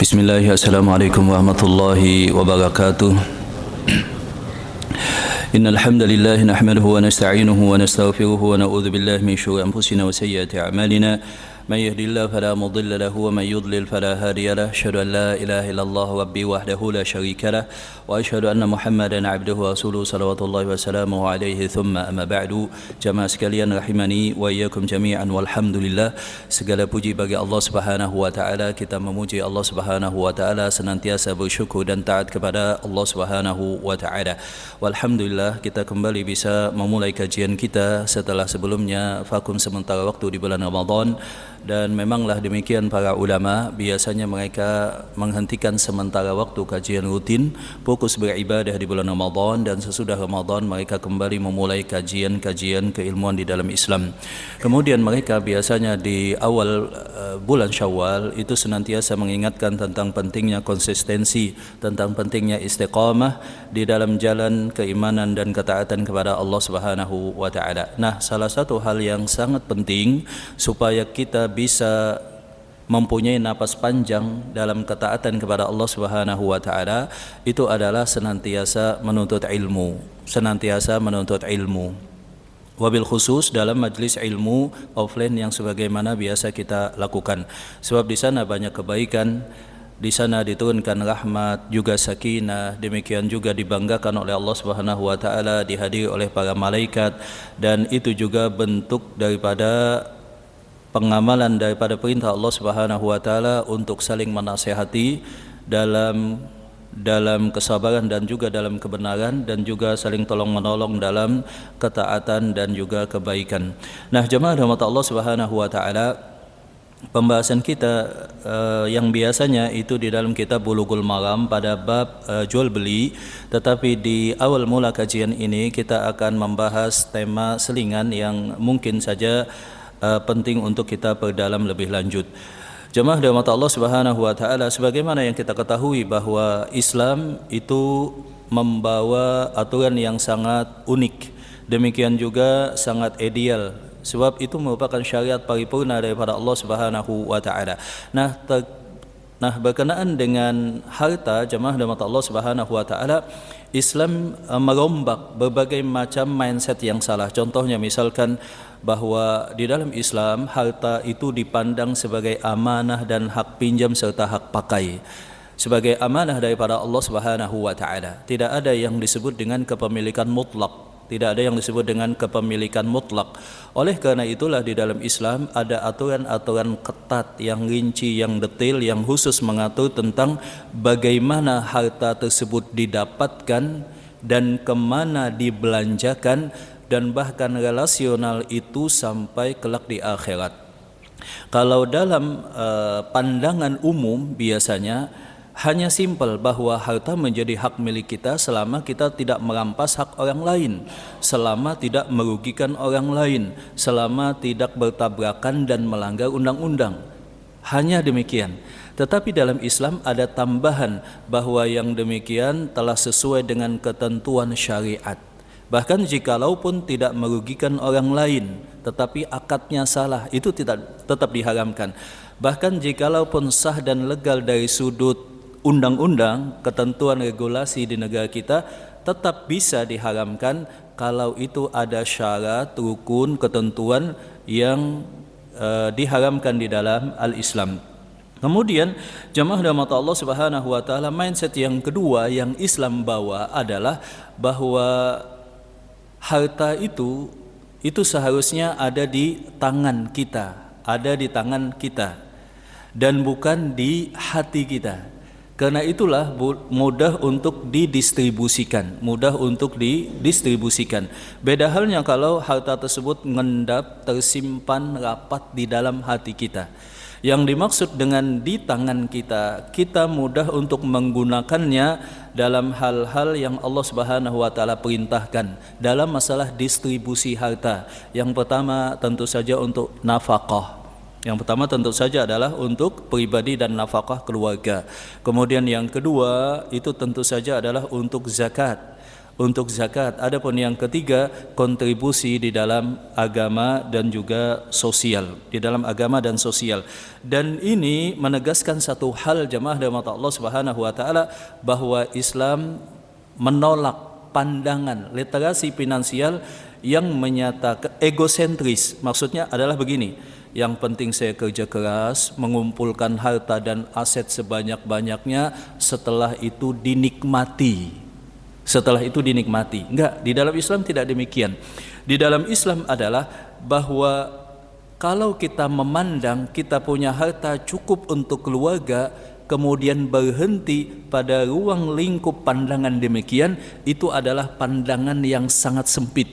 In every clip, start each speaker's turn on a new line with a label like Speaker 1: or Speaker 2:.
Speaker 1: Bismillah, Assalamualaikum warahmatullahi wabarakatuh. Innal hamdalillah nahmaduhu wa nasta'inuhu wa nastaghfiruhu wa na'udzu billahi min shururi anfusina wa sayyiati a'malina. من يهد الله فلا مضل له ومن يضلل فلا هادي له أشهد أن لا إله إلا الله ربي وحده لا شريك له وأشهد أن محمدا عبده ورسوله صلوات الله وسلامه عليه ثم أما بعد. Jamaah sekalian rahimani wa iyyakum jami'an walhamdulillah. Segala puji bagi Allah Subhanahu wa taala. Kita memuji Allah Subhanahu wa taala, senantiasa bersyukur dan taat kepada Allah Subhanahu wa taala. Walhamdulillah, kita kembali bisa memulai kajian kita setelah sebelumnya vakum sementara waktu di bulan Ramadan. Dan memanglah demikian para ulama, biasanya mereka menghentikan sementara waktu kajian rutin, fokus beribadah di bulan Ramadan, dan sesudah Ramadan mereka kembali memulai kajian-kajian keilmuan di dalam Islam. Kemudian mereka biasanya di awal bulan Syawal itu senantiasa mengingatkan tentang pentingnya konsistensi, tentang pentingnya istiqamah di dalam jalan keimanan dan ketaatan kepada Allah Subhanahu wa taala. Nah, salah satu hal yang sangat penting supaya kita bisa mempunyai napas panjang dalam ketaatan kepada Allah Subhanahu wa taala itu adalah senantiasa menuntut ilmu, senantiasa menuntut ilmu. Wabil khusus dalam majlis ilmu offline yang sebagaimana biasa kita lakukan. Sebab di sana banyak kebaikan, di sana diturunkan rahmat, juga sakinah, demikian juga dibanggakan oleh Allah Subhanahu wa taala, dihadiri oleh para malaikat, dan itu juga bentuk daripada pengamalan daripada perintah Allah Subhanahu wa taala untuk saling menasihati dalam kesabaran dan juga dalam kebenaran, dan juga saling tolong menolong dalam ketaatan dan juga kebaikan. Nah, jemaah rahmat Allah Subhanahu wa taala, pembahasan kita yang biasanya itu di dalam kitab Bulughul Maram pada bab jual beli, tetapi di awal mula kajian ini kita akan membahas tema selingan yang mungkin saja penting untuk kita perdalam lebih lanjut. Jemaah rahmat Allah Subhanahu wa taala, sebagaimana yang kita ketahui bahwa Islam itu membawa aturan yang sangat unik, demikian juga sangat ideal, sebab itu merupakan syariat paripurna daripada Allah Subhanahu wa taala. Nah, berkenaan dengan harta, jemaah rahmat Allah Subhanahu wa taala, Islam merombak berbagai macam mindset yang salah. Contohnya misalkan bahwa di dalam Islam harta itu dipandang sebagai amanah dan hak pinjam serta hak pakai, sebagai amanah daripada Allah Subhanahu wa taala. Tidak ada yang disebut dengan kepemilikan mutlak, tidak ada yang disebut dengan kepemilikan mutlak. Oleh karena itulah di dalam Islam ada aturan-aturan ketat yang rinci, yang detail, yang khusus mengatur tentang bagaimana harta tersebut didapatkan dan kemana dibelanjakan, dan bahkan relasional itu sampai kelak di akhirat. Kalau dalam pandangan umum biasanya hanya simpel bahwa harta menjadi hak milik kita selama kita tidak merampas hak orang lain, selama tidak merugikan orang lain, selama tidak bertabrakan dan melanggar undang-undang. Hanya demikian. Tetapi dalam Islam ada tambahan bahwa yang demikian telah sesuai dengan ketentuan syariat. Bahkan jikalaupun tidak merugikan orang lain, tetapi akadnya salah, itu tetap diharamkan. Bahkan jikalaupun sah dan legal dari sudut undang-undang, ketentuan regulasi di negara kita, tetap bisa diharamkan kalau itu ada syarat, rukun, ketentuan yang diharamkan di dalam al-Islam. Kemudian jemaah rahmat Allah Subhanahu wa taala, mindset yang kedua yang Islam bawa adalah bahwa harta itu seharusnya ada di tangan kita, ada di tangan kita, dan bukan di hati kita. Karena itulah mudah untuk didistribusikan, Beda halnya kalau harta tersebut mengendap, tersimpan rapat di dalam hati kita. Yang dimaksud dengan di tangan kita, kita mudah untuk menggunakannya dalam hal-hal yang Allah Subhanahu wa taala perintahkan dalam masalah distribusi harta. Yang pertama tentu saja untuk nafkah. Yang pertama tentu saja adalah untuk pribadi dan nafkah keluarga. Kemudian yang kedua itu tentu saja adalah untuk zakat. untuk zakat. Adapun yang ketiga, kontribusi di dalam agama dan juga sosial, di dalam agama dan sosial. Dan ini menegaskan satu hal jemaah rahmat Allah Subhanahu wa taala, bahwa Islam menolak pandangan literasi finansial yang menyatakan egosentris. Maksudnya adalah begini, yang penting saya kerja keras, mengumpulkan harta dan aset sebanyak-banyaknya, setelah itu dinikmati. Setelah itu dinikmati. Enggak, di dalam Islam tidak demikian. Di dalam Islam adalah bahwa kalau kita memandang kita punya harta cukup untuk keluarga, kemudian berhenti pada ruang lingkup pandangan demikian, itu adalah pandangan yang sangat sempit.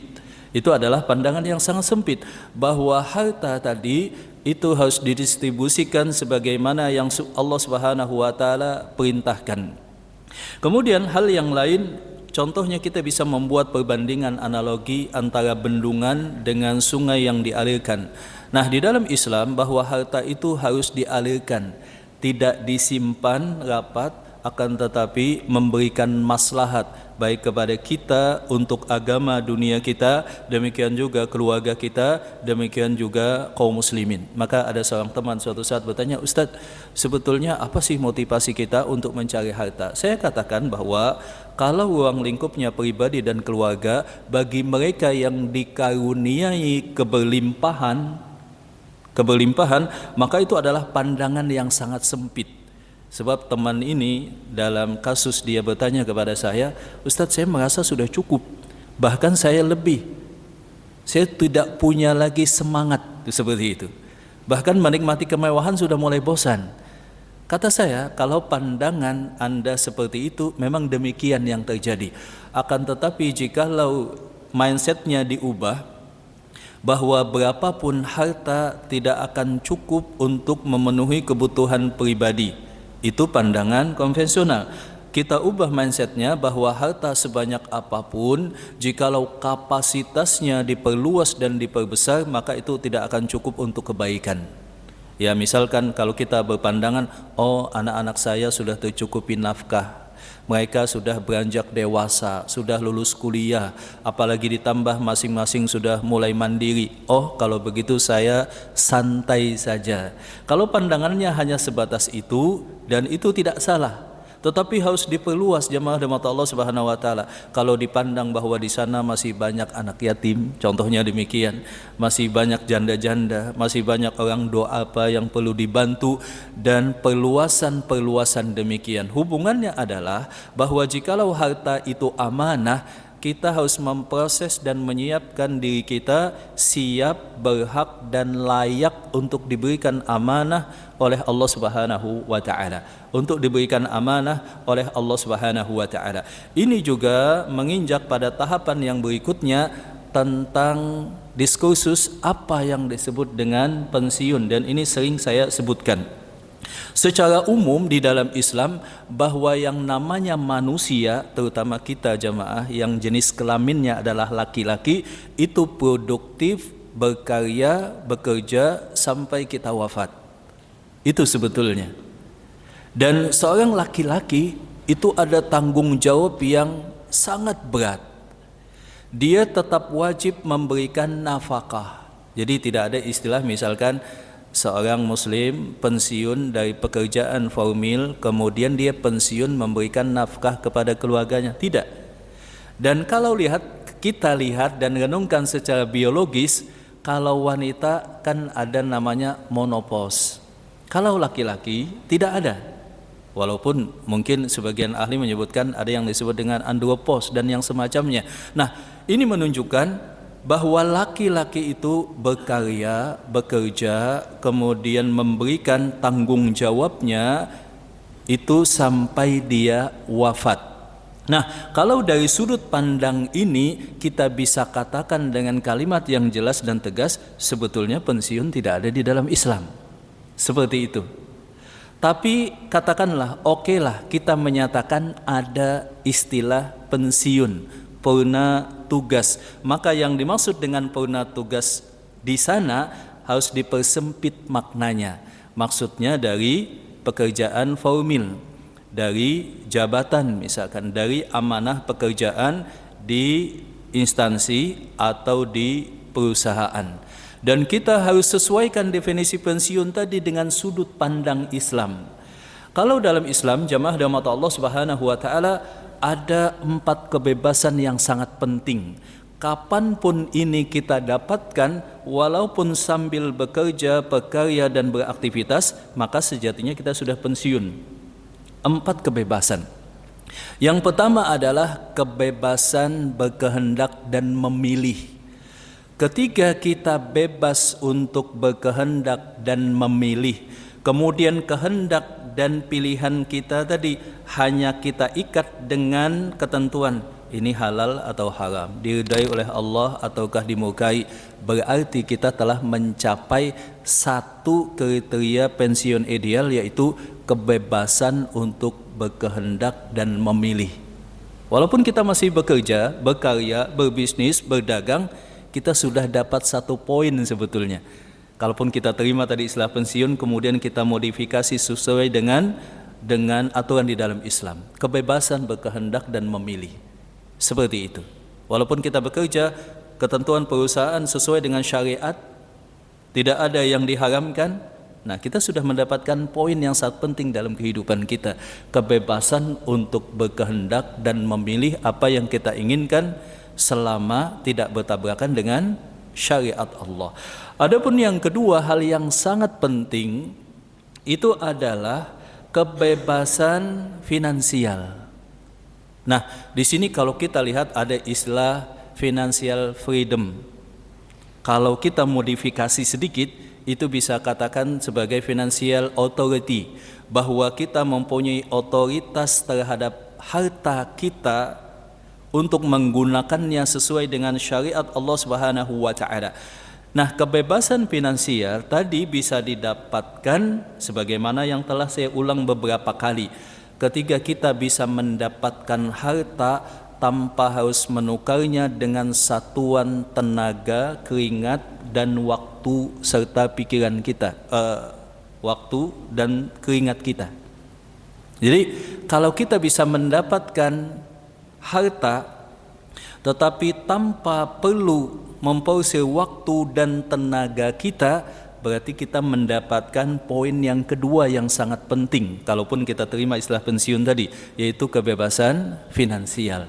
Speaker 1: Itu adalah pandangan yang sangat sempit, bahwa harta tadi itu harus didistribusikan sebagaimana yang Allah Subhanahu wa taala perintahkan. Kemudian hal yang lain, contohnya kita bisa membuat perbandingan analogi antara bendungan dengan sungai yang dialirkan. Nah, di dalam Islam bahwa harta itu harus dialirkan, tidak disimpan rapat, akan tetapi memberikan maslahat baik kepada kita untuk agama dunia kita, demikian juga keluarga kita, demikian juga kaum muslimin. Maka ada seorang teman suatu saat bertanya, "Ustadz, sebetulnya apa sih motivasi kita untuk mencari harta?" Saya katakan bahwa kalau ruang lingkupnya pribadi dan keluarga, bagi mereka yang dikaruniai keberlimpahan, maka itu adalah pandangan yang sangat sempit. Sebab teman ini dalam kasus dia bertanya kepada saya, "Ustadz, saya merasa sudah cukup, bahkan saya lebih. Saya tidak punya lagi semangat," seperti itu. Bahkan menikmati kemewahan sudah mulai bosan. Kata saya, kalau pandangan Anda seperti itu, memang demikian yang terjadi. Akan tetapi jikalau mindsetnya diubah, bahwa berapapun harta tidak akan cukup untuk memenuhi kebutuhan pribadi, itu pandangan konvensional. Kita ubah mindsetnya bahwa harta sebanyak apapun, jikalau kapasitasnya diperluas dan diperbesar, maka itu tidak akan cukup untuk kebaikan. Ya, misalkan kalau kita berpandangan, oh anak-anak saya sudah tercukupi nafkah, mereka sudah beranjak dewasa, sudah lulus kuliah, apalagi ditambah masing-masing sudah mulai mandiri. Oh, kalau begitu saya santai saja. Kalau pandangannya hanya sebatas itu, dan itu tidak salah, tetapi harus diperluas jemaah rahmat Allah Subhanahu wa taala. Kalau dipandang bahwa di sana masih banyak anak yatim, contohnya demikian, masih banyak janda-janda, masih banyak orang doa apa yang perlu dibantu, dan perluasan demikian. Hubungannya adalah bahwa jikalau harta itu amanah, kita harus memproses dan menyiapkan diri kita siap, berhak dan layak untuk diberikan amanah oleh Allah Subhanahu wa taala. Untuk diberikan amanah oleh Allah Subhanahu wa taala. Ini juga menginjak pada tahapan yang berikutnya tentang diskursus apa yang disebut dengan pensiun, dan ini sering saya sebutkan. Secara umum di dalam Islam, bahwa yang namanya manusia, terutama kita jamaah yang jenis kelaminnya adalah laki-laki, itu produktif, berkarya, bekerja sampai kita wafat. Itu sebetulnya. Dan seorang laki-laki itu ada tanggung jawab yang sangat berat. Dia tetap wajib memberikan nafkah. Jadi tidak ada istilah misalkan seorang muslim pensiun dari pekerjaan formal, kemudian dia pensiun memberikan nafkah kepada keluarganya. Tidak. Dan kalau kita lihat dan renungkan secara biologis, kalau wanita kan ada namanya menopause. Kalau laki-laki tidak ada. Walaupun mungkin sebagian ahli menyebutkan ada yang disebut dengan andropause dan yang semacamnya. Nah, ini menunjukkan bahwa laki-laki itu berkarya, bekerja, kemudian memberikan tanggung jawabnya itu sampai dia wafat. Nah, kalau dari sudut pandang ini kita bisa katakan dengan kalimat yang jelas dan tegas, sebetulnya pensiun tidak ada di dalam Islam. Seperti itu. Tapi katakanlah, okelah kita menyatakan ada istilah pensiun, purna tugas. Maka yang dimaksud dengan purna tugas di sana harus dipersempit maknanya. Maksudnya dari pekerjaan formal, dari jabatan misalkan, dari amanah pekerjaan di instansi atau di perusahaan. Dan kita harus sesuaikan definisi pensiun tadi dengan sudut pandang Islam. Kalau dalam Islam, jamaah rahmat Allah Subhanahu wa taala, ada 4 kebebasan yang sangat penting. Kapanpun ini kita dapatkan, walaupun sambil bekerja, berkarya dan beraktivitas, maka sejatinya kita sudah pensiun. 4 kebebasan. Yang pertama adalah kebebasan berkehendak dan memilih. Ketika kita bebas untuk berkehendak dan memilih, kemudian kehendak dan pilihan kita tadi hanya kita ikat dengan ketentuan ini halal atau haram, diridai oleh Allah ataukah dimurkai, berarti kita telah mencapai satu kriteria pensiun ideal, yaitu kebebasan untuk berkehendak dan memilih. Walaupun kita masih bekerja, berkarya, berbisnis, berdagang, kita sudah dapat 1 poin sebetulnya. Kalaupun kita terima tadi istilah pensiun, kemudian kita modifikasi sesuai dengan aturan di dalam Islam, kebebasan berkehendak dan memilih. Seperti itu. Walaupun kita bekerja, ketentuan perusahaan sesuai dengan syariat, tidak ada yang diharamkan. Nah, kita sudah mendapatkan poin yang sangat penting dalam kehidupan kita, kebebasan untuk berkehendak dan memilih apa yang kita inginkan selama tidak bertabrakan dengan syariat Allah. Adapun yang kedua, hal yang sangat penting itu adalah kebebasan finansial. Nah, di sini kalau kita lihat ada istilah financial freedom. Kalau kita modifikasi sedikit, itu bisa katakan sebagai financial authority, bahwa kita mempunyai otoritas terhadap harta kita untuk menggunakannya sesuai dengan syariat Allah Subhanahu wa taala. Nah, kebebasan finansial tadi bisa didapatkan sebagaimana yang telah saya ulang beberapa kali. Ketika kita bisa mendapatkan harta tanpa harus menukarnya dengan satuan tenaga, keringat, dan waktu serta pikiran kita, waktu dan keringat kita. Jadi kalau kita bisa mendapatkan harta tetapi tanpa perlu memporsir waktu dan tenaga kita, berarti kita mendapatkan poin yang kedua yang sangat penting kalaupun kita terima istilah pensiun tadi, yaitu kebebasan finansial.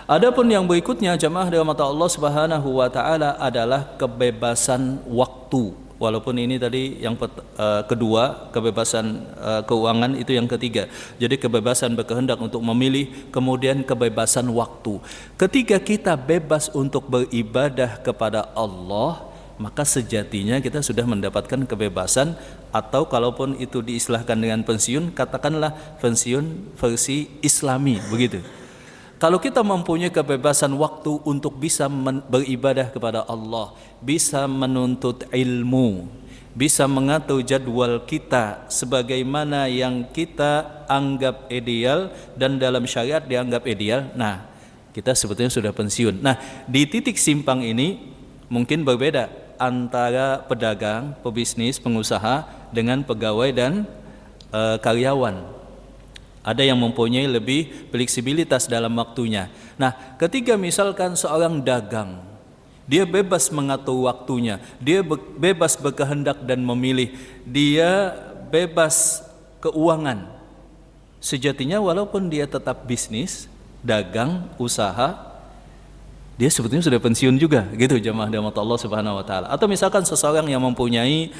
Speaker 1: Adapun yang berikutnya, jamaah rahmat Allah Subhanahu wa taala, adalah kebebasan waktu. Walaupun ini tadi yang kedua, kebebasan keuangan itu yang ketiga. Jadi kebebasan berkehendak untuk memilih, kemudian kebebasan waktu. Ketika kita bebas untuk beribadah kepada Allah, maka sejatinya kita sudah mendapatkan kebebasan, atau kalaupun itu diistilahkan dengan pensiun, katakanlah pensiun versi Islami, begitu. Kalau kita mempunyai kebebasan waktu untuk bisa beribadah kepada Allah, bisa menuntut ilmu, bisa mengatur jadwal kita sebagaimana yang kita anggap ideal dan dalam syariat dianggap ideal, nah kita sebetulnya sudah pensiun. Nah, di titik simpang ini mungkin berbeda antara pedagang, pebisnis, pengusaha dengan pegawai dan karyawan. Ada yang mempunyai lebih fleksibilitas dalam waktunya. Nah, ketika misalkan seorang dagang, dia bebas mengatur waktunya, dia bebas berkehendak dan memilih, dia bebas keuangan. Sejatinya walaupun dia tetap bisnis, dagang, usaha, dia sebetulnya sudah pensiun juga, gitu jamaah rahmat Allah Subhanahu wa taala. Atau misalkan seseorang yang mempunyai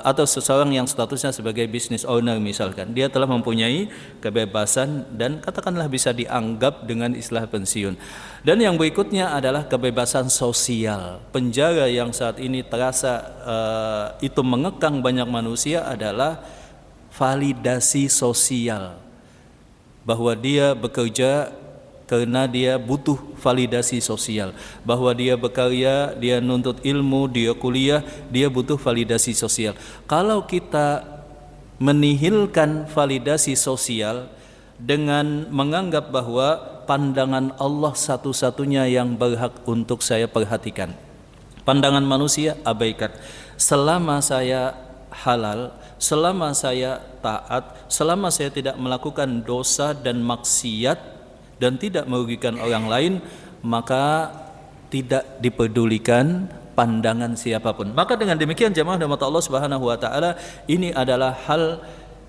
Speaker 1: atau seseorang yang statusnya sebagai business owner misalkan, dia telah mempunyai kebebasan dan katakanlah bisa dianggap dengan istilah pensiun. Dan yang berikutnya adalah kebebasan sosial. Penjara yang saat ini terasa itu mengekang banyak manusia adalah validasi sosial, bahwa dia bekerja karena dia butuh validasi sosial, bahwa dia berkarya, dia nuntut ilmu, dia kuliah, dia butuh validasi sosial. Kalau kita menihilkan validasi sosial dengan menganggap bahwa pandangan Allah satu-satunya yang berhak untuk saya perhatikan, pandangan manusia abaikan, selama saya halal, selama saya taat, selama saya tidak melakukan dosa dan maksiat dan tidak merugikan orang lain, maka tidak dipedulikan pandangan siapapun. Maka dengan demikian jemaah rahmat Allah Subhanahu wa taala, ini adalah hal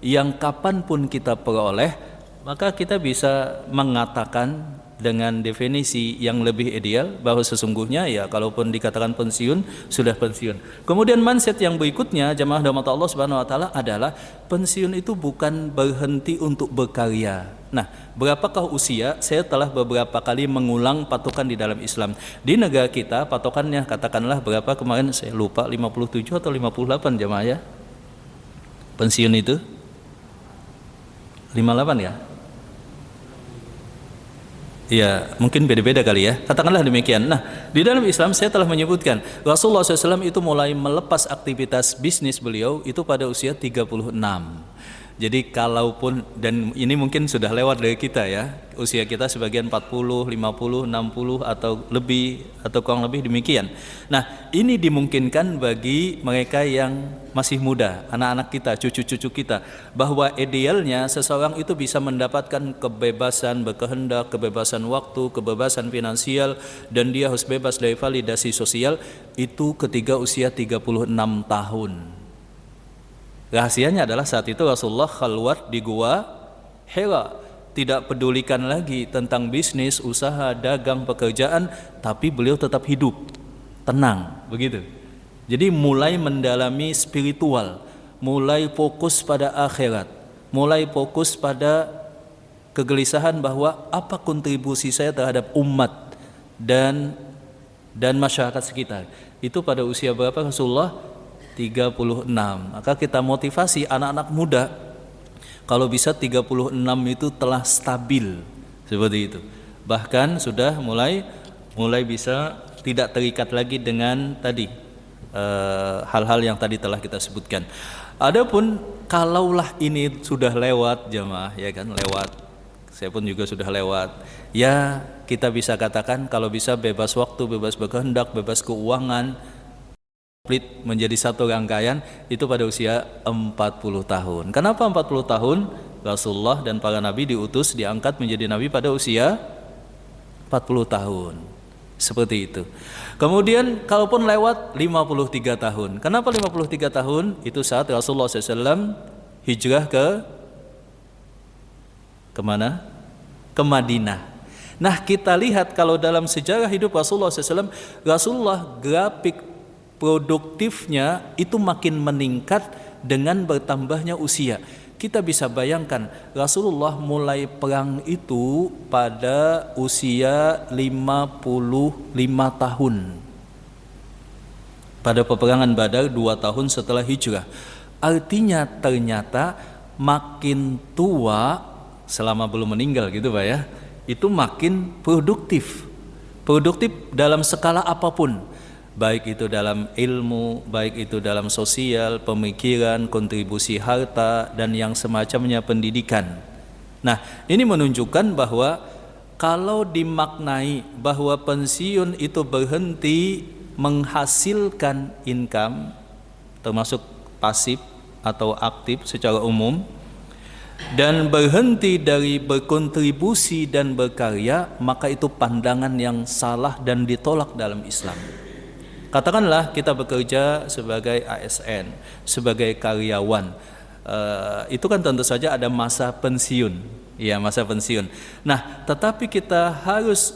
Speaker 1: yang kapanpun kita peroleh, maka kita bisa mengatakan dengan definisi yang lebih ideal bahwa sesungguhnya ya kalaupun dikatakan pensiun, sudah pensiun. Kemudian mindset yang berikutnya jemaah rahmat Allah Subhanahu wa taala adalah pensiun itu bukan berhenti untuk berkarya. Nah, berapakah usia? Saya telah beberapa kali mengulang patokan di dalam Islam. Di negara kita patokannya katakanlah berapa kemarin, saya lupa, 57 atau 58 jemaah ya. Pensiun itu 58 ya? Ya, mungkin beda-beda kali ya. Katakanlah demikian. Nah, di dalam Islam saya telah menyebutkan Rasulullah SAW itu mulai melepas aktivitas bisnis beliau itu pada usia 36. Jadi kalaupun, dan ini mungkin sudah lewat dari kita ya, usia kita sebagian 40, 50, 60 atau lebih atau kurang lebih demikian. Nah, ini dimungkinkan bagi mereka yang masih muda, anak-anak kita, cucu-cucu kita, bahwa idealnya seseorang itu bisa mendapatkan kebebasan berkehendak, kebebasan waktu, kebebasan finansial, dan dia harus bebas dari validasi sosial itu ketika usia 36 tahun. Rahasianya adalah saat itu Rasulullah khalwat di gua Hira, tidak pedulikan lagi tentang bisnis, usaha, dagang, pekerjaan, tapi beliau tetap hidup, tenang, begitu. Jadi mulai mendalami spiritual, mulai fokus pada akhirat, mulai fokus pada kegelisahan bahwa apa kontribusi saya terhadap umat dan masyarakat sekitar. Itu pada usia berapa Rasulullah? 36. Maka kita motivasi anak-anak muda, kalau bisa 36 itu telah stabil seperti itu. Bahkan sudah mulai bisa tidak terikat lagi dengan tadi hal-hal yang tadi telah kita sebutkan. Adapun kalaulah ini sudah lewat jamaah, ya kan, lewat. Saya pun juga sudah lewat. Ya, kita bisa katakan kalau bisa bebas waktu, bebas berkehendak, bebas keuangan, menjadi satu rangkaian itu pada usia 40 tahun. Kenapa 40 tahun? Rasulullah dan para nabi diutus, diangkat menjadi nabi pada usia 40 tahun. Seperti itu. Kemudian kalaupun lewat 53 tahun. Kenapa 53 tahun? Itu saat Rasulullah SAW hijrah ke mana? Ke Madinah. Nah, kita lihat kalau dalam sejarah hidup Rasulullah SAW, Rasulullah grafik produktifnya itu makin meningkat dengan bertambahnya usia. Kita bisa bayangkan Rasulullah mulai perang itu pada usia 55 tahun. Pada peperangan Badar 2 tahun setelah hijrah. Artinya ternyata makin tua selama belum meninggal gitu Pak ya, itu makin produktif. Produktif dalam skala apapun. Baik itu dalam ilmu, baik itu dalam sosial, pemikiran, kontribusi harta, dan yang semacamnya, pendidikan. Nah, ini menunjukkan bahwa kalau dimaknai bahwa pensiun itu berhenti menghasilkan income, termasuk pasif atau aktif secara umum, dan berhenti dari berkontribusi dan berkarya, maka itu pandangan yang salah dan ditolak dalam Islam. Katakanlah kita bekerja sebagai ASN, sebagai karyawan, itu kan tentu saja ada masa pensiun, ya masa pensiun. Nah, tetapi kita harus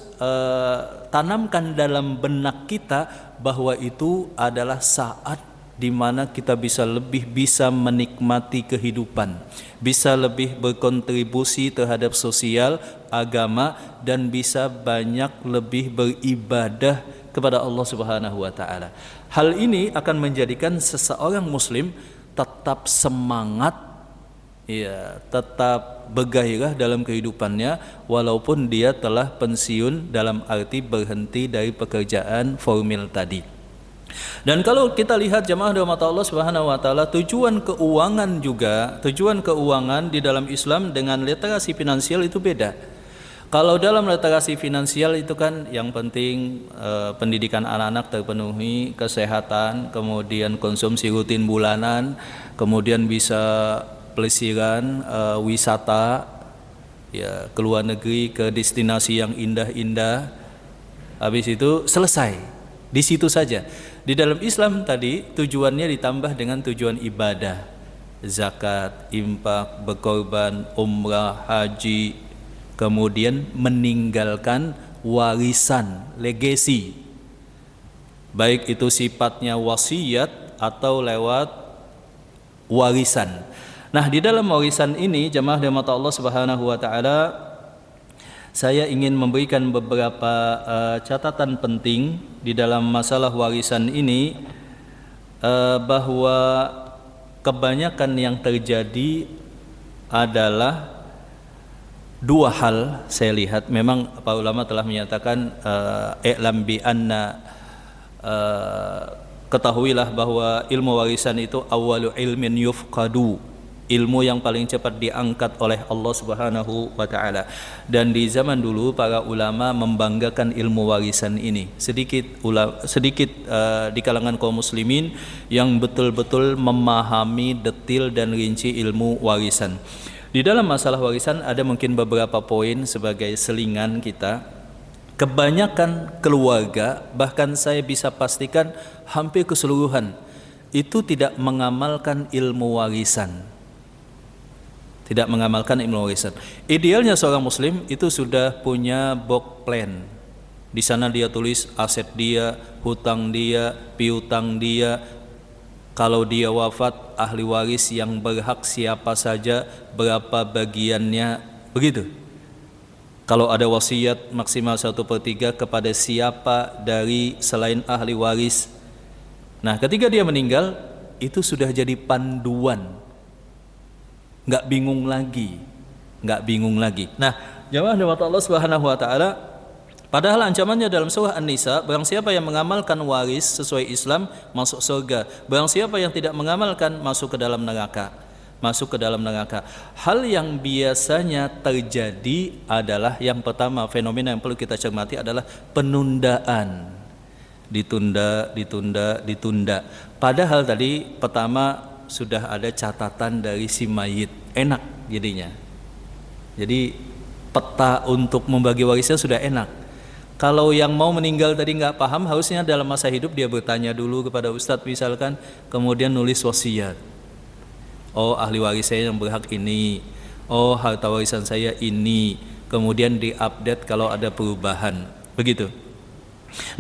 Speaker 1: tanamkan dalam benak kita bahwa itu adalah saat di mana kita lebih bisa menikmati kehidupan, bisa lebih berkontribusi terhadap sosial, agama, dan bisa banyak lebih beribadah kepada Allah Subhanahu wa taala. Hal ini akan menjadikan seseorang muslim tetap semangat, ya, tetap bergairah dalam kehidupannya walaupun dia telah pensiun dalam arti berhenti dari pekerjaan formil tadi. Dan kalau kita lihat jamaah rahmat Allah Subhanahu wa taala, tujuan keuangan di dalam Islam dengan literasi finansial itu beda. Kalau dalam literasi finansial itu kan yang penting pendidikan anak-anak terpenuhi, kesehatan, kemudian konsumsi rutin bulanan, kemudian bisa pelesiran, wisata, ya ke luar negeri, ke destinasi yang indah-indah, habis itu selesai di situ saja. Di dalam Islam tadi tujuannya ditambah dengan tujuan ibadah, zakat, infak, berkorban, umrah, haji, kemudian meninggalkan warisan, legacy, baik itu sifatnya wasiat atau lewat warisan. Nah, di dalam warisan ini jemaah rahmat Allah Subhanahu wa taala, saya ingin memberikan beberapa catatan penting di dalam masalah warisan ini, bahwa kebanyakan yang terjadi adalah dua hal. Saya lihat memang para ulama telah menyatakan i'lam bi anna, ketahuilah bahwa ilmu warisan itu awwalu ilmin yufqadu, ilmu yang paling cepat diangkat oleh Allah Subhanahu wa taala. Dan di zaman dulu para ulama membanggakan ilmu warisan ini. Sedikit di kalangan kaum muslimin yang betul-betul memahami detil dan rinci ilmu warisan. Di dalam masalah warisan ada mungkin beberapa poin sebagai selingan kita. Kebanyakan keluarga, bahkan saya bisa pastikan hampir keseluruhan, itu tidak mengamalkan ilmu warisan. Tidak mengamalkan ilmu warisan. Idealnya seorang muslim itu sudah punya box plan. Di sana dia tulis aset dia, hutang dia, piutang dia. Kalau dia wafat, ahli waris yang berhak siapa saja, berapa bagiannya, begitu. Kalau ada wasiat maksimal 1/3 kepada siapa dari selain ahli waris. Nah, ketika dia meninggal, itu sudah jadi panduan. Nggak bingung lagi. Nah, jemaah rahmat Allah Subhanahu wa taala, padahal ancamannya dalam surah An-Nisa, barang siapa yang mengamalkan waris sesuai Islam masuk surga, barang siapa yang tidak mengamalkan masuk ke dalam neraka. Hal yang biasanya terjadi adalah yang pertama, fenomena yang perlu kita cermati adalah penundaan. Ditunda. Padahal tadi pertama sudah ada catatan dari si mayit, enak jadinya. Jadi peta untuk membagi warisnya sudah enak. Kalau yang mau meninggal tadi nggak paham, harusnya dalam masa hidup dia bertanya dulu kepada ustadz misalkan, kemudian nulis wasiat. Oh, ahli waris saya yang berhak ini, oh harta warisan saya ini, kemudian diupdate kalau ada perubahan, begitu.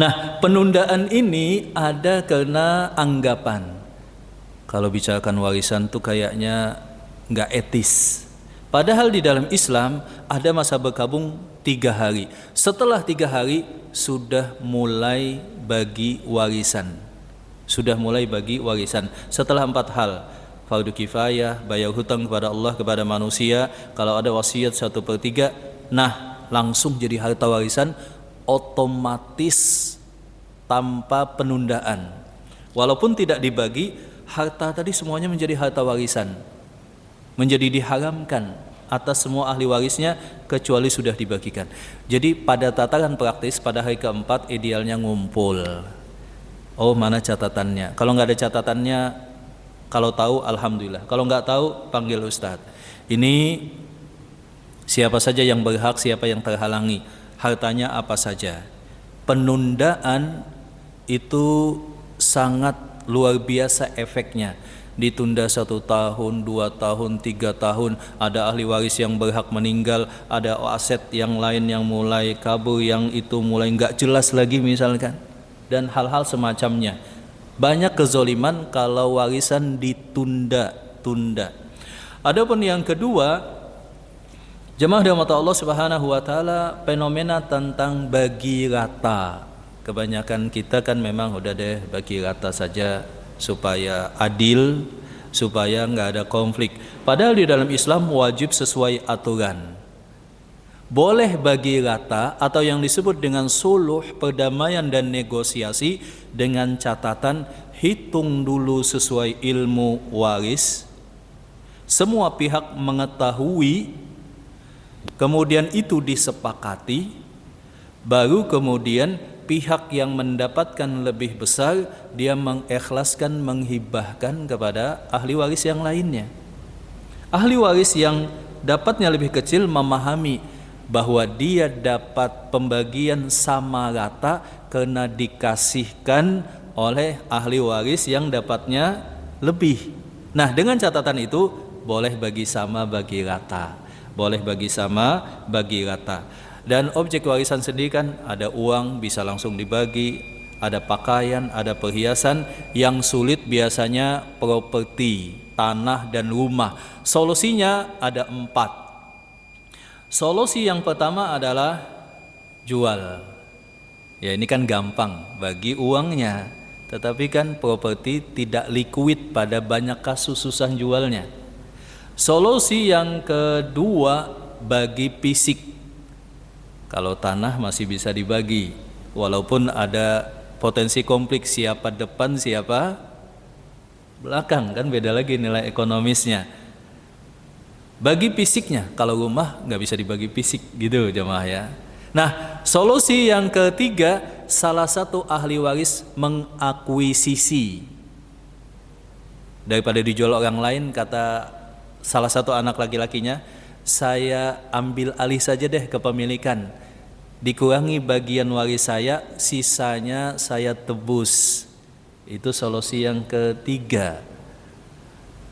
Speaker 1: Nah, penundaan ini ada karena anggapan kalau bicarakan warisan tuh kayaknya nggak etis. Padahal di dalam Islam ada masa berkabung 3 hari. Setelah 3 hari sudah mulai bagi warisan. Setelah 4 hal, fardu kifayah, bayar hutang kepada Allah, kepada manusia, kalau ada wasiat 1/3, nah langsung jadi harta warisan otomatis tanpa penundaan. Walaupun tidak dibagi, harta tadi semuanya menjadi harta warisan, menjadi diharamkan atas semua ahli warisnya kecuali sudah dibagikan. Jadi pada tataran praktis pada hari keempat idealnya ngumpul. Oh, mana catatannya? Kalau nggak ada catatannya, kalau tahu alhamdulillah, kalau nggak tahu panggil ustadz. Ini siapa saja yang berhak, siapa yang terhalangi, hartanya apa saja. Penundaan itu sangat luar biasa efeknya. Ditunda 1 tahun, 2 tahun, 3 tahun, ada ahli waris yang berhak meninggal, ada aset yang lain yang mulai kabur, yang itu mulai nggak jelas lagi misalkan, dan hal-hal semacamnya. Banyak kezoliman kalau warisan ditunda-tunda. Adapun yang kedua, jemaah rahmat Allah Subhanahu wa taala, fenomena tentang bagi rata. Kebanyakan kita kan memang udah deh bagi rata saja supaya adil, supaya nggak ada konflik. Padahal di dalam Islam wajib sesuai aturan. Boleh bagi rata atau yang disebut dengan suluh, perdamaian dan negosiasi, dengan catatan hitung dulu sesuai ilmu waris, semua pihak mengetahui, kemudian itu disepakati, baru kemudian pihak yang mendapatkan lebih besar dia mengikhlaskan, menghibahkan kepada ahli waris yang lainnya. Ahli waris yang dapatnya lebih kecil memahami bahwa dia dapat pembagian sama rata karena dikasihkan oleh ahli waris yang dapatnya lebih. Nah, dengan catatan itu boleh bagi sama bagi rata. Boleh bagi sama bagi rata. Dan objek warisan sendiri kan ada uang bisa langsung dibagi, ada pakaian, ada perhiasan. Yang sulit biasanya properti, tanah dan rumah. Solusinya ada 4. Solusi yang pertama adalah jual. Ya, ini kan gampang bagi uangnya. Tetapi kan properti tidak liquid, pada banyak kasus susah jualnya. Solusi yang kedua bagi fisik. Kalau tanah masih bisa dibagi, walaupun ada potensi konflik siapa depan siapa belakang, kan beda lagi nilai ekonomisnya. Bagi fisiknya, kalau rumah nggak bisa dibagi fisik gitu jemaah ya. Nah, solusi yang ketiga, salah satu ahli waris mengakuisisi. Daripada dijual orang lain, kata salah satu anak laki-lakinya, saya ambil alih saja deh kepemilikan. Dikurangi bagian waris saya, sisanya saya tebus. Itu solusi yang ketiga.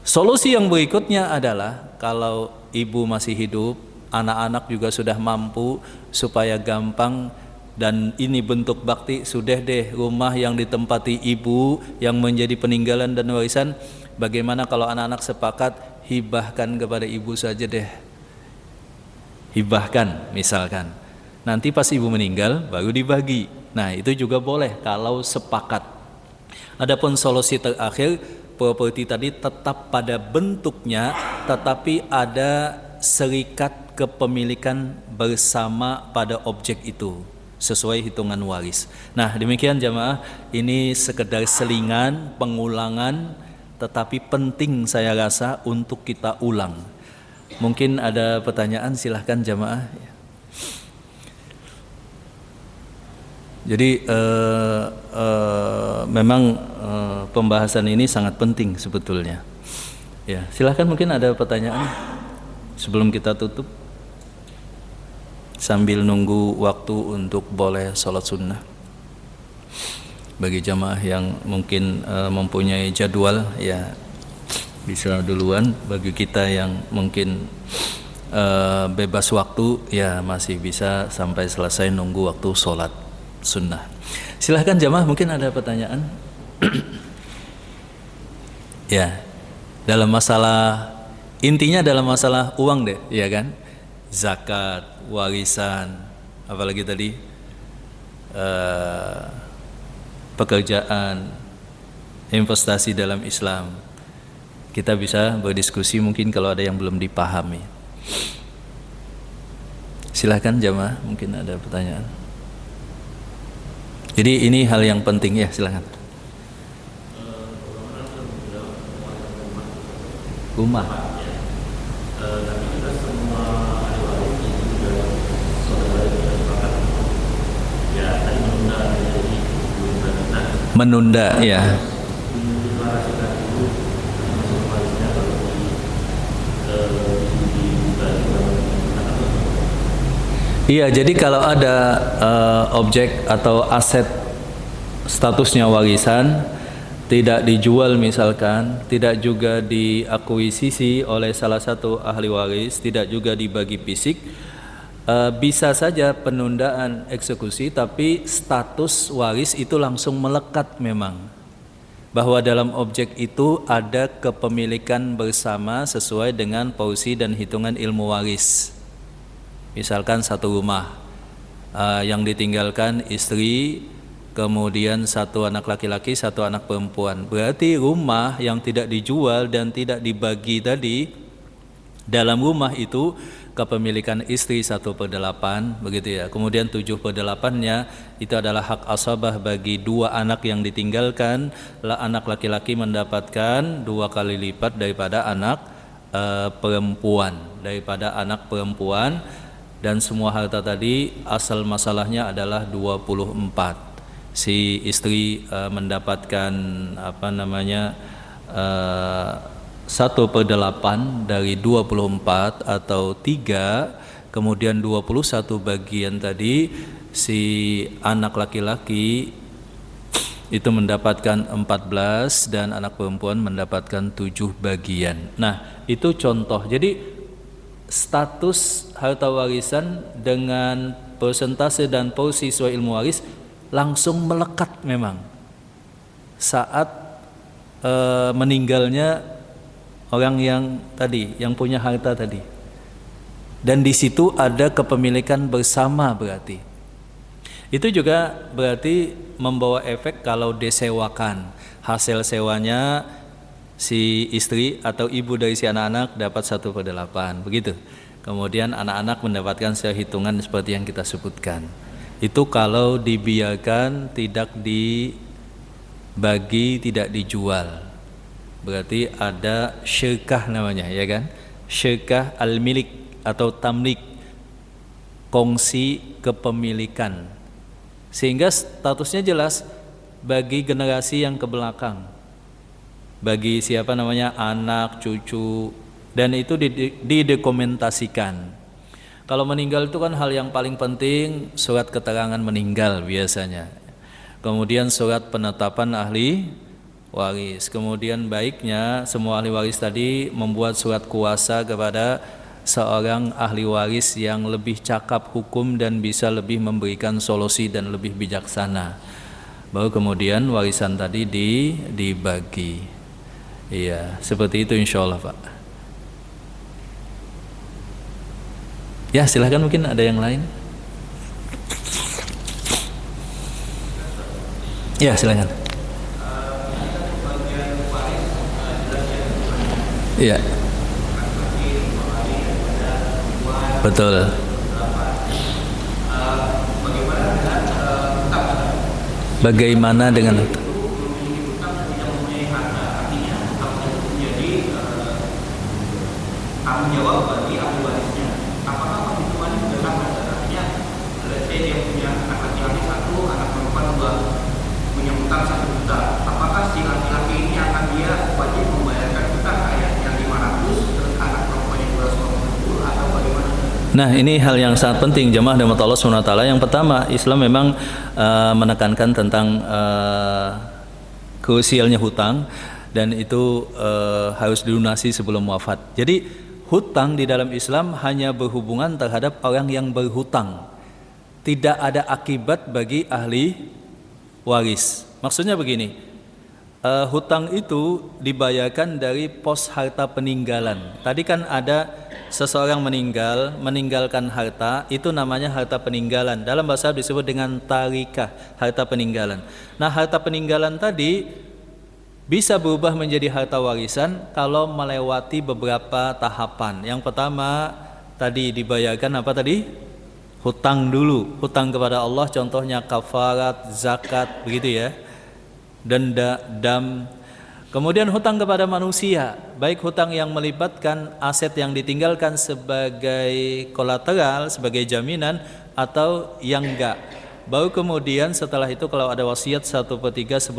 Speaker 1: Solusi yang berikutnya adalah kalau ibu masih hidup, anak-anak juga sudah mampu, supaya gampang dan ini bentuk bakti, sudah deh rumah yang ditempati ibu yang menjadi peninggalan dan warisan, bagaimana kalau anak-anak sepakat hibahkan kepada ibu saja deh. Hibahkan misalkan. Nanti pas ibu meninggal baru dibagi. Nah, itu juga boleh kalau sepakat. Adapun solusi terakhir, properti tadi tetap pada bentuknya, tetapi ada serikat kepemilikan bersama pada objek itu sesuai hitungan waris. Nah, demikian jamaah, ini sekedar selingan, pengulangan, tetapi penting saya rasa untuk kita ulang. Mungkin ada pertanyaan, silahkan jamaah. Jadi memang pembahasan ini sangat penting sebetulnya. Ya, silahkan mungkin ada pertanyaan sebelum kita tutup. Sambil nunggu waktu untuk boleh sholat sunnah. Bagi jamaah yang mungkin mempunyai jadwal, ya bisa duluan. Bagi kita yang mungkin bebas waktu, ya masih bisa sampai selesai nunggu waktu sholat sunnah. Silahkan jamaah, mungkin ada pertanyaan. Ya, dalam masalah, intinya dalam masalah uang deh, ya kan? Zakat, warisan, apalagi tadi pekerjaan, investasi dalam Islam. Kita bisa berdiskusi mungkin kalau ada yang belum dipahami. Silahkan jamaah, mungkin ada pertanyaan. Jadi ini hal yang penting ya, silahkan. Rumah. Menunda ya. Iya, jadi kalau ada objek atau aset statusnya warisan tidak dijual misalkan, tidak juga diakuisisi oleh salah satu ahli waris, tidak juga dibagi fisik, bisa saja penundaan eksekusi, tapi status waris itu langsung melekat memang. Bahwa dalam objek itu ada kepemilikan bersama sesuai dengan porsi dan hitungan ilmu waris. Misalkan satu rumah yang ditinggalkan istri, kemudian satu anak laki-laki, satu anak perempuan. Berarti rumah yang tidak dijual dan tidak dibagi tadi, dalam rumah itu kepemilikan istri 1/8 begitu ya. Kemudian 7/8-nya itu adalah hak asabah bagi dua anak yang ditinggalkan. Anak laki-laki mendapatkan 2 kali lipat daripada anak perempuan, dan semua harta tadi asal masalahnya adalah 24. Si istri mendapatkan 1/8 dari 24 atau 3, kemudian 21 bagian tadi si anak laki-laki itu mendapatkan 14 dan anak perempuan mendapatkan 7 bagian. Nah, itu contoh. Jadi status harta warisan dengan persentase dan porsi sesuai ilmu waris langsung melekat memang saat meninggalnya orang yang tadi, yang punya harta tadi. Dan di situ ada kepemilikan bersama berarti. Itu juga berarti membawa efek kalau disewakan. Hasil sewanya si istri atau ibu dari si anak-anak dapat 1/8, begitu. Kemudian anak-anak mendapatkan sehitungan seperti yang kita sebutkan. Itu kalau dibiarkan, tidak dibagi, tidak dijual. Berarti ada syirkah namanya, ya kan? Syirkah al-milik atau tamlik, kongsi kepemilikan. Sehingga statusnya jelas bagi generasi yang ke belakang. Bagi siapa namanya, anak, cucu, dan itu didokumentasikan. Kalau meninggal itu kan hal yang paling penting, surat keterangan meninggal biasanya. Kemudian surat penetapan ahli waris. Kemudian baiknya semua ahli waris tadi membuat surat kuasa kepada seorang ahli waris yang lebih cakap hukum dan bisa lebih memberikan solusi dan lebih bijaksana. Baru kemudian warisan tadi dibagi. Iya, seperti itu insyaallah, Pak. Ya, silahkan, mungkin ada yang lain. Ya, silahkan. Iya. Betul. Bagaimana dengan itu?
Speaker 2: Tanggung jawab bagi ahli warisnya. Apakah perhitungannya juga sama? Artinya, let's say dia punya anak laki-laki 1, anak perempuan 2, punya hutang 1 juta. Apakah si laki-laki ini akan dia wajib membayarkan hutang kayak yang 500, terus anak perempuan yang 250, atau bagaimana?
Speaker 1: Nah, ini hal yang sangat penting, jemaah rahmat Allah SWT. Yang pertama, Islam memang menekankan tentang krusialnya hutang, dan itu harus dilunasi sebelum wafat. Jadi hutang di dalam Islam hanya berhubungan terhadap orang yang berhutang. Tidak ada akibat bagi ahli waris. Maksudnya begini, hutang itu dibayarkan dari pos harta peninggalan. Tadi kan ada seseorang meninggalkan harta, itu namanya harta peninggalan. Dalam bahasa Arab disebut dengan tarikah, harta peninggalan. Nah, harta peninggalan tadi bisa berubah menjadi harta warisan kalau melewati beberapa tahapan. Yang pertama tadi dibayarkan apa tadi? Hutang dulu, hutang kepada Allah, contohnya kafarat, zakat, begitu ya. Denda, dam. Kemudian hutang kepada manusia, baik hutang yang melibatkan aset yang ditinggalkan sebagai kolateral, sebagai jaminan, atau yang enggak. Baru kemudian setelah itu kalau ada wasiat 1/3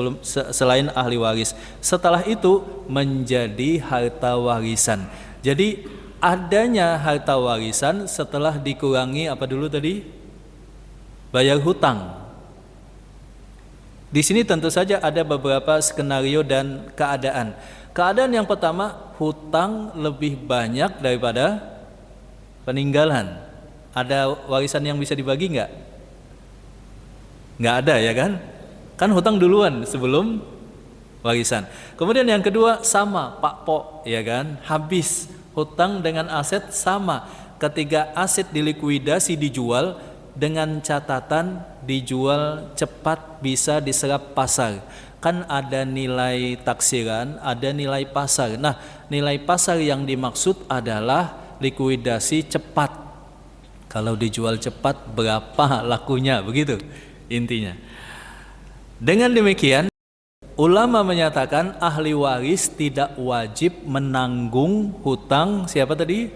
Speaker 1: selain ahli waris. Setelah itu menjadi harta warisan. Jadi adanya harta warisan setelah dikurangi apa dulu tadi? Bayar hutang. Di sini tentu saja ada beberapa skenario dan keadaan. Keadaan yang pertama, hutang lebih banyak daripada peninggalan. Ada warisan yang bisa dibagi enggak? Nggak ada, ya kan? Kan hutang duluan sebelum warisan. Kemudian yang kedua sama, Pak Po, ya kan? Habis hutang dengan aset sama. Ketika aset dilikuidasi dijual dengan catatan dijual cepat bisa diserap pasar. Kan ada nilai taksiran, ada nilai pasar. Nah, nilai pasar yang dimaksud adalah likuidasi cepat. Kalau dijual cepat berapa lakunya, begitu intinya. Dengan demikian, ulama menyatakan ahli waris tidak wajib menanggung hutang siapa tadi?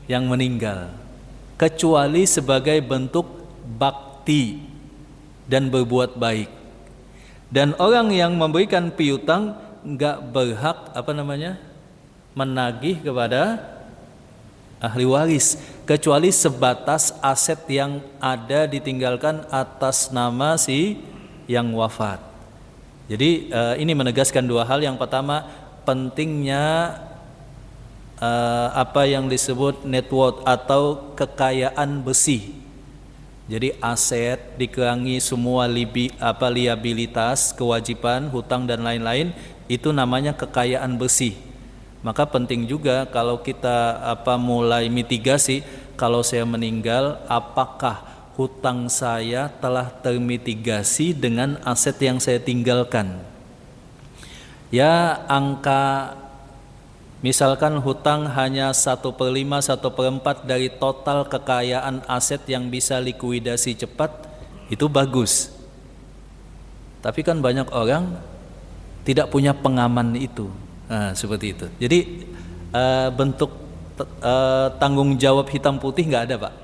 Speaker 1: Yang meninggal, kecuali sebagai bentuk bakti dan berbuat baik. Dan orang yang memberikan piutang nggak berhak menagih kepada ahli waris, kecuali sebatas aset yang ada ditinggalkan atas nama si yang wafat. Jadi ini menegaskan dua hal. Yang pertama, pentingnya apa yang disebut net worth atau kekayaan bersih. Jadi aset dikurangi semua liabilitas, kewajiban, hutang dan lain-lain, itu namanya kekayaan bersih. Maka penting juga kalau kita mulai mitigasi, kalau saya meninggal, apakah hutang saya telah termitigasi dengan aset yang saya tinggalkan? Ya, angka misalkan hutang hanya 1/5, 1/4 dari total kekayaan aset yang bisa likuidasi cepat, itu bagus. Tapi kan banyak orang tidak punya pengaman itu. Nah, seperti itu. Jadi bentuk tanggung jawab hitam putih nggak ada, Pak.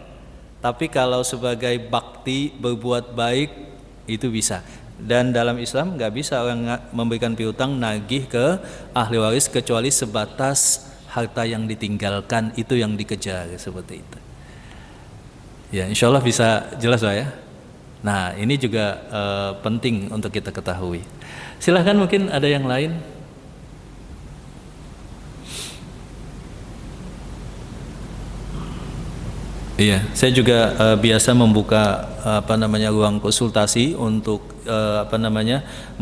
Speaker 1: Tapi kalau sebagai bakti berbuat baik itu bisa. Dan dalam Islam nggak bisa orang memberikan piutang nagih ke ahli waris kecuali sebatas harta yang ditinggalkan, itu yang dikejar, seperti itu. Ya, insya Allah bisa jelas, Pak ya. Nah, ini juga penting untuk kita ketahui. Silahkan, mungkin ada yang lain. Iya, saya juga biasa membuka ruang konsultasi untuk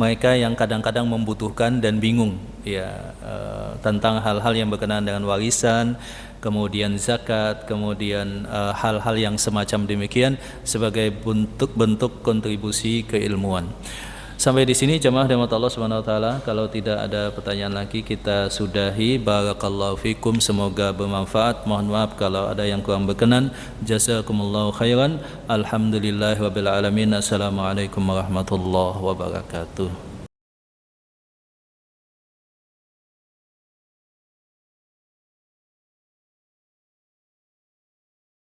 Speaker 1: mereka yang kadang-kadang membutuhkan dan bingung ya tentang hal-hal yang berkenaan dengan warisan, kemudian zakat, kemudian hal-hal yang semacam demikian sebagai bentuk kontribusi keilmuan. Sampai di sini jemaah rahmat Allah Subhanahu wa taala. Kalau tidak ada pertanyaan lagi, kita sudahi. Barakallahu fikum, semoga bermanfaat. Mohon maaf kalau ada yang kurang berkenan. Jazakumullahu khairan. Alhamdulillahirabbil alamin. Assalamualaikum warahmatullahi wabarakatuh.